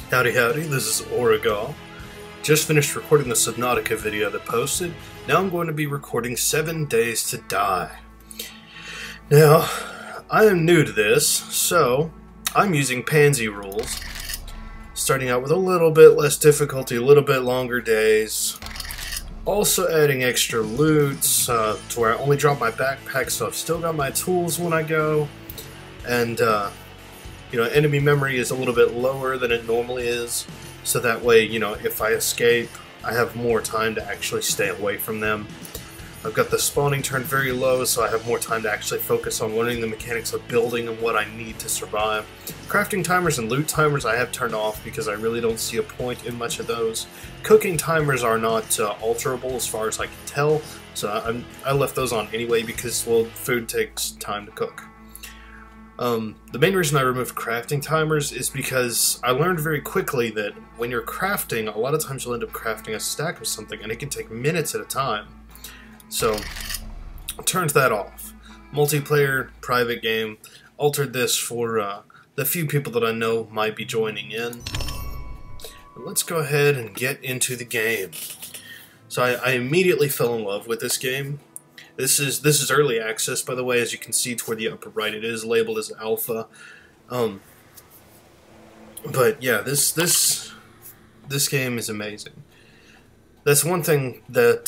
Howdy howdy, this is Aurigauh. Just finished recording the Subnautica video that posted. Now I'm going to be recording 7 Days to Die. Now, I am new to this, so I'm using pansy rules. Starting out with a little bit less difficulty, a little bit longer days. Also adding extra loot to where I only drop my backpack, so I've still got my tools when I go. And, enemy memory is a little bit lower than it normally is, so that way, if I escape, I have more time to actually stay away from them. I've got the spawning turned very low, so I have more time to actually focus on learning the mechanics of building and what I need to survive. Crafting timers and loot timers I have turned off because I really don't see a point in much of those. Cooking timers are not alterable as far as I can tell, so I left those on anyway because, well, food takes time to cook. The main reason I removed crafting timers is because I learned very quickly that when you're crafting, a lot of times you'll end up crafting a stack of something and it can take minutes at a time. So, I turned that off. Multiplayer, private game, altered this for the few people that I know might be joining in. But let's go ahead and get into the game. So I immediately fell in love with this game. This is early access, by the way, as you can see toward the upper right. It is labeled as alpha. But yeah, this game is amazing. That's one thing that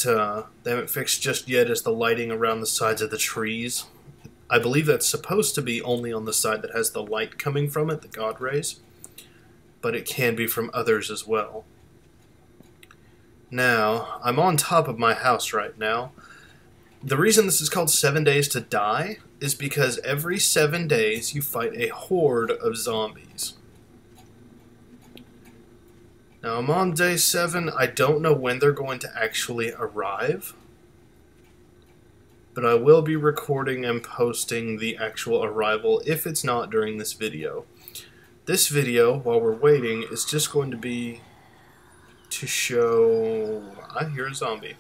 they haven't fixed just yet is the lighting around the sides of the trees. I believe that's supposed to be only on the side that has the light coming from it, the God rays. But it can be from others as well. Now, I'm on top of my house right now. The reason this is called 7 Days to Die is because every 7 days you fight a horde of zombies. Now I'm on day 7. I don't know when they're going to actually arrive, but I will be recording and posting the actual arrival if it's not during this video. This video, while we're waiting, is just going to be to show... I hear a zombie.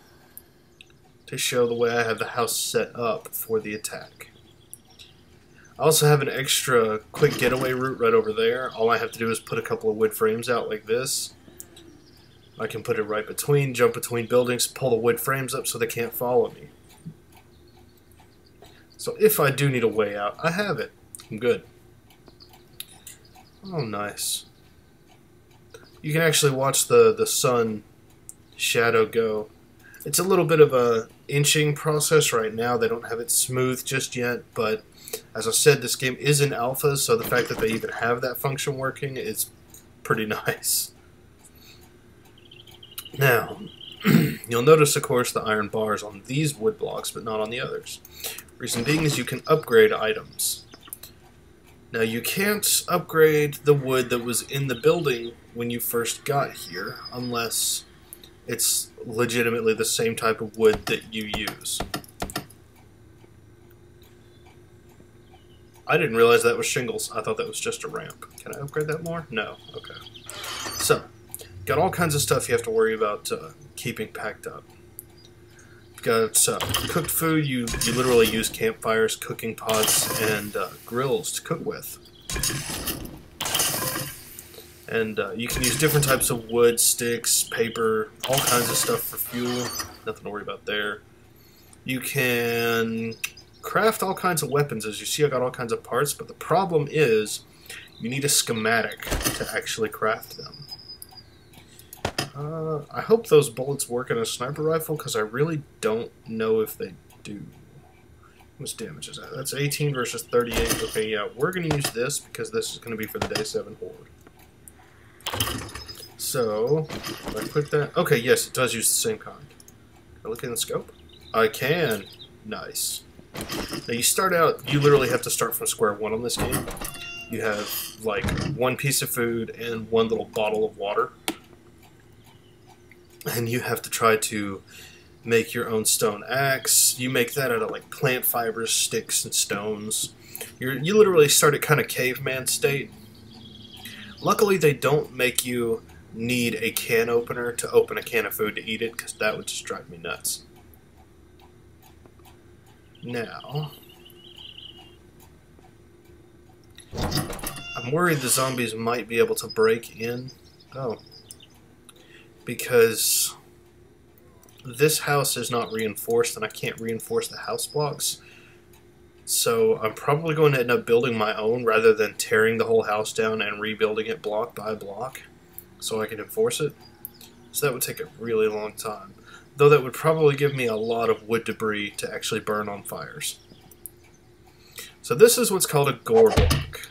To show the way I have the house set up for the attack. I also have an extra quick getaway route right over there. All I have to do is put a couple of wood frames out like this. I can put it right between, jump between buildings, pull the wood frames up so they can't follow me. So if I do need a way out, I have it. I'm good. Oh, nice. You can actually watch the sun shadow go. It's a little bit of a inching process right now. They don't have it smooth just yet, but as I said, this game is in alpha, so the fact that they even have that function working is pretty nice. Now, you'll notice, of course, the iron bars on these wood blocks, but not on the others. Reason being is you can upgrade items. Now, you can't upgrade the wood that was in the building when you first got here, unless it's legitimately the same type of wood that you use. I didn't realize that was shingles. I thought that was just a ramp. Can I upgrade that more? No. Okay. So, got all kinds of stuff you have to worry about keeping packed up. You've got cooked food. You literally use campfires, cooking pots, and grills to cook with. And you can use different types of wood, sticks, paper, all kinds of stuff for fuel. Nothing to worry about there. You can craft all kinds of weapons. As you see, I got all kinds of parts, but the problem is you need a schematic to actually craft them. I hope those bullets work in a sniper rifle, because I really don't know if they do. How much damage is that? That's 18 versus 38. Okay, yeah, we're going to use this, because this is going to be for the day 7 horde. So, if I click that... Okay, yes, it does use the same kind. Can I look in the scope? I can. Nice. Now, you start out... You literally have to start from square one on this game. You have, like, one piece of food and one little bottle of water. And you have to try to make your own stone axe. You make that out of, like, plant fibers, sticks, and stones. You literally start at kind of caveman state. Luckily, they don't make you need a can opener to open a can of food to eat it, because that would just drive me nuts. Now, I'm worried the zombies might be able to break in Oh. Because this house is not reinforced, and I can't reinforce the house blocks. So I'm probably going to end up building my own rather than tearing the whole house down and rebuilding it block by block so I can enforce it. So that would take a really long time. Though that would probably give me a lot of wood debris to actually burn on fires. So this is what's called a gore block.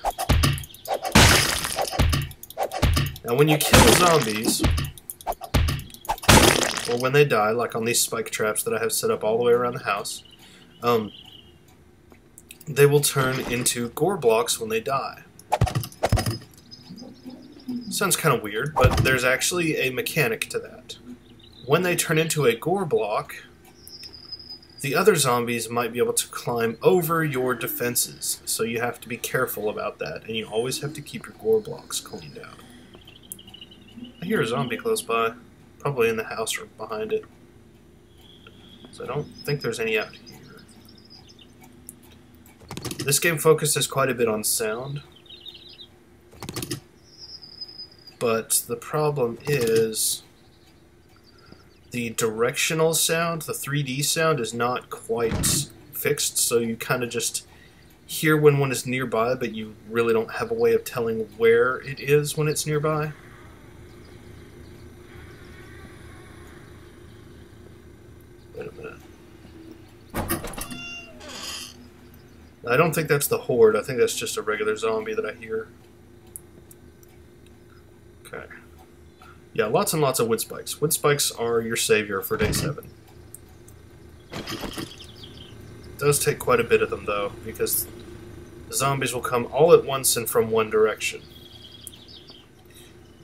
Now when you kill zombies, or when they die, like on these spike traps that I have set up all the way around the house, they will turn into gore blocks when they die. Sounds kind of weird, but there's actually a mechanic to that. When they turn into a gore block, the other zombies might be able to climb over your defenses, so you have to be careful about that, and you always have to keep your gore blocks cleaned out. I hear a zombie close by, probably in the house or behind it, so I don't think there's any out here. This game focuses quite a bit on sound, but the problem is the directional sound, the 3D sound, is not quite fixed, so you kind of just hear when one is nearby, but you really don't have a way of telling where it is when it's nearby. Wait a minute. I don't think that's the horde. I think that's just a regular zombie that I hear. Okay. Yeah, lots and lots of wood spikes. Wood spikes are your savior for day 7. It does take quite a bit of them, though, because the zombies will come all at once and from one direction.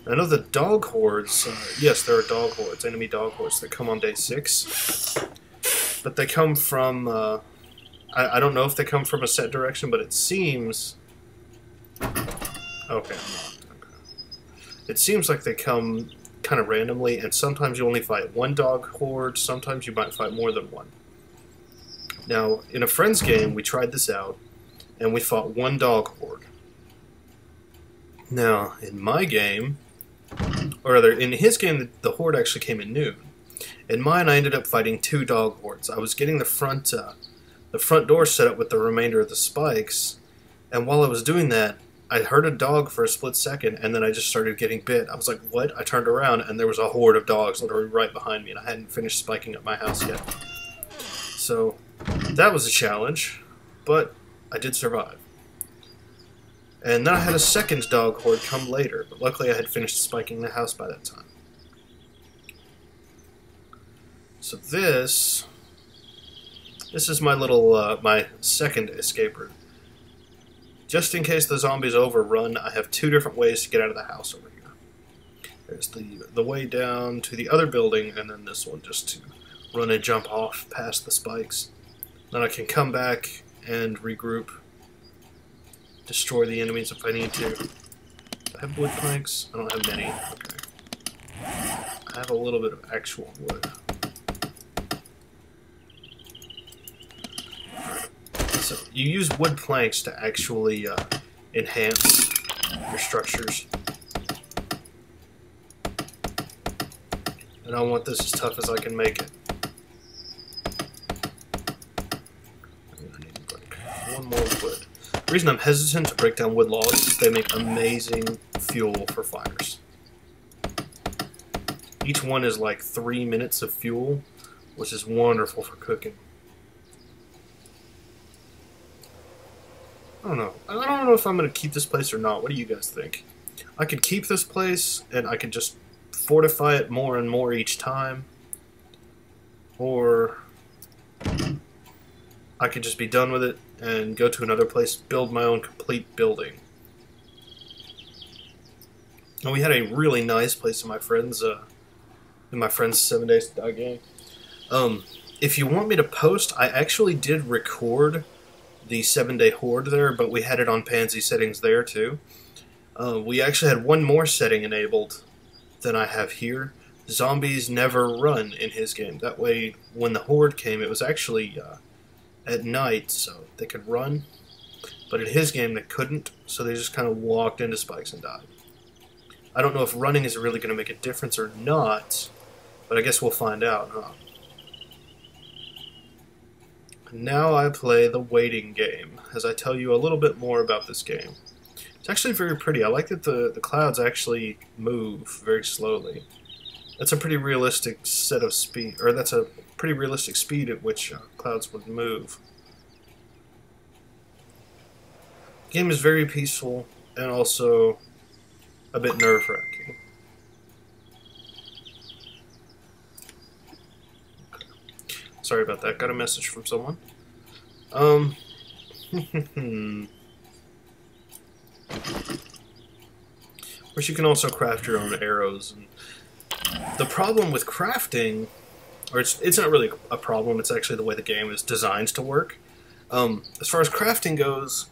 I know the dog hordes, yes, there are dog hordes, enemy dog hordes that come on day 6. But they come from, I don't know if they come from a set direction, but it seems... Okay, I'm not. Okay. It seems like they come kind of randomly, and sometimes you only fight one dog horde, sometimes you might fight more than one. Now, in a friend's game, we tried this out, and we fought one dog horde. Now, in my game, or rather, in his game, the horde actually came at noon. In mine, I ended up fighting 2 dog hordes. I was getting the front door set up with the remainder of the spikes, and while I was doing that, I heard a dog for a split second, and then I just started getting bit. I was like, what? I turned around, and there was a horde of dogs literally right behind me, and I hadn't finished spiking up my house yet. So, that was a challenge, but I did survive. And then I had a second dog horde come later, but luckily I had finished spiking the house by that time. So this is my little, my second escape route. Just in case the zombies overrun, I have 2 different ways to get out of the house over here. There's the way down to the other building, and then this one just to run and jump off past the spikes. Then I can come back and regroup, destroy the enemies if I need to. Do I have wood planks? I don't have many. Okay. I have a little bit of actual wood. So you use wood planks to actually enhance your structures. And I want this as tough as I can make it. I need like 1 more wood. The reason I'm hesitant to break down wood logs is they make amazing fuel for fires. Each one is like 3 minutes of fuel, which is wonderful for cooking. I don't know. I don't know if I'm going to keep this place or not. What do you guys think? I could keep this place, and I could just fortify it more and more each time. Or I could just be done with it and go to another place, build my own complete building. And we had a really nice place in my friend's 7 Days to Die game. If you want me to post, I actually did record the 7-day horde there, but we had it on pansy settings there too. We actually had one more setting enabled than I have here. Zombies never run in his game. That way, when the horde came, it was actually at night, so they could run. But in his game, they couldn't, so they just kind of walked into spikes and died. I don't know if running is really going to make a difference or not, but I guess we'll find out, huh? Now I play the waiting game, as I tell you a little bit more about this game. It's actually very pretty. I like that the clouds actually move very slowly. That's a pretty realistic set of speed, or that's a pretty realistic speed at which clouds would move. The game is very peaceful and also a bit nerve-wracking. Okay. Sorry about that. Got a message from someone. Of course, you can also craft your own arrows. And the problem with crafting, or it's not really a problem, it's actually the way the game is designed to work. As far as crafting goes,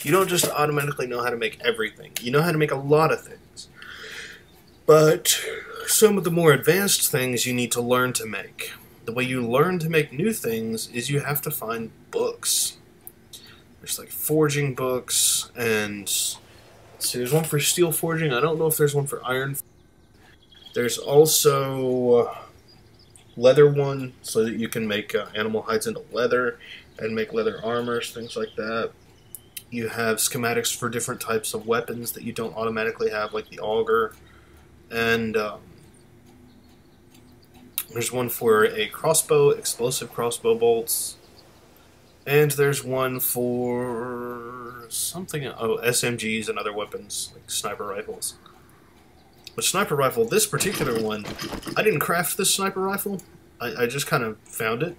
you don't just automatically know how to make everything. You know how to make a lot of things. But some of the more advanced things you need to learn to make. The way you learn to make new things is you have to find books. There's like forging books, and let's see, there's one for steel forging. I don't know if there's one for iron. There's also leather one, so that you can make animal hides into leather and make leather armors, things like that. You have schematics for different types of weapons that you don't automatically have, like the auger. And there's one for a crossbow, explosive crossbow bolts. And there's one for something, SMGs and other weapons, like sniper rifles. With sniper rifle, this particular one, I didn't craft this sniper rifle. I just kind of found it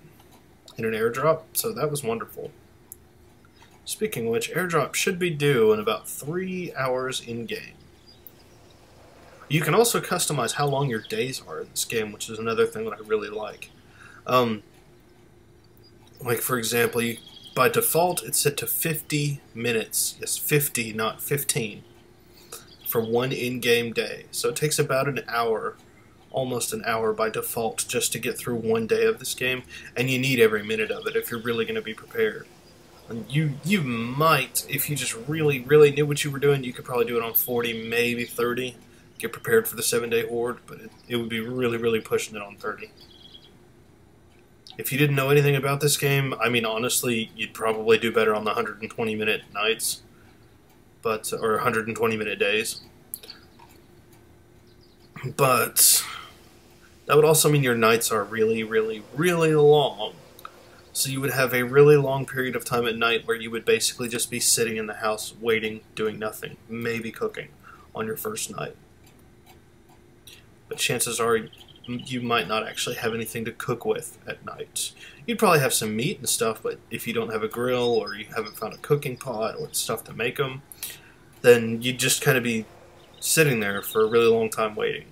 in an airdrop, so that was wonderful. Speaking of which, airdrop should be due in about 3 hours in-game. You can also customize how long your days are in this game, which is another thing that I really like. Like, for example, by default, it's set to 50 minutes. Yes, 50, not 15. For one in-game day. So it takes about an hour, almost an hour by default, just to get through one day of this game. And you need every minute of it if you're really going to be prepared. And you might, if you just really knew what you were doing, you could probably do it on 40, maybe 30. Get prepared for the 7-day horde, but it would be really pushing it on 30. If you didn't know anything about this game, I mean, honestly, you'd probably do better on the 120-minute nights, or 120-minute days. But that would also mean your nights are really long. So you would have a really long period of time at night where you would basically just be sitting in the house waiting, doing nothing, maybe cooking on your first night. But chances are you might not actually have anything to cook with at night. You'd probably have some meat and stuff, but if you don't have a grill or you haven't found a cooking pot or stuff to make them, then you'd just kind of be sitting there for a really long time waiting.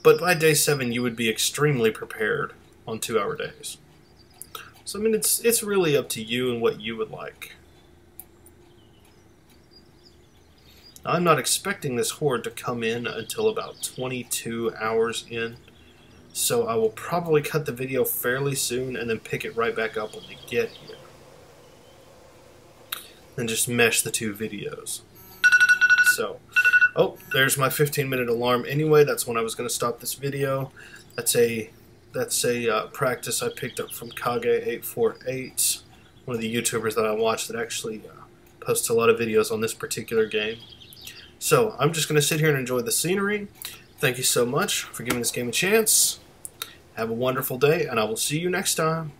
But by day 7, you would be extremely prepared on 2-hour days. So, I mean, it's really up to you and what you would like. Now, I'm not expecting this horde to come in until about 22 hours in, so I will probably cut the video fairly soon and then pick it right back up when they get here. And just mesh the two videos. So, oh, there's my 15-minute alarm anyway. That's when I was going to stop this video. That's a practice I picked up from Kage848, one of the YouTubers that I watch that actually posts a lot of videos on this particular game. So, I'm just going to sit here and enjoy the scenery. Thank you so much for giving this game a chance. Have a wonderful day, and I will see you next time.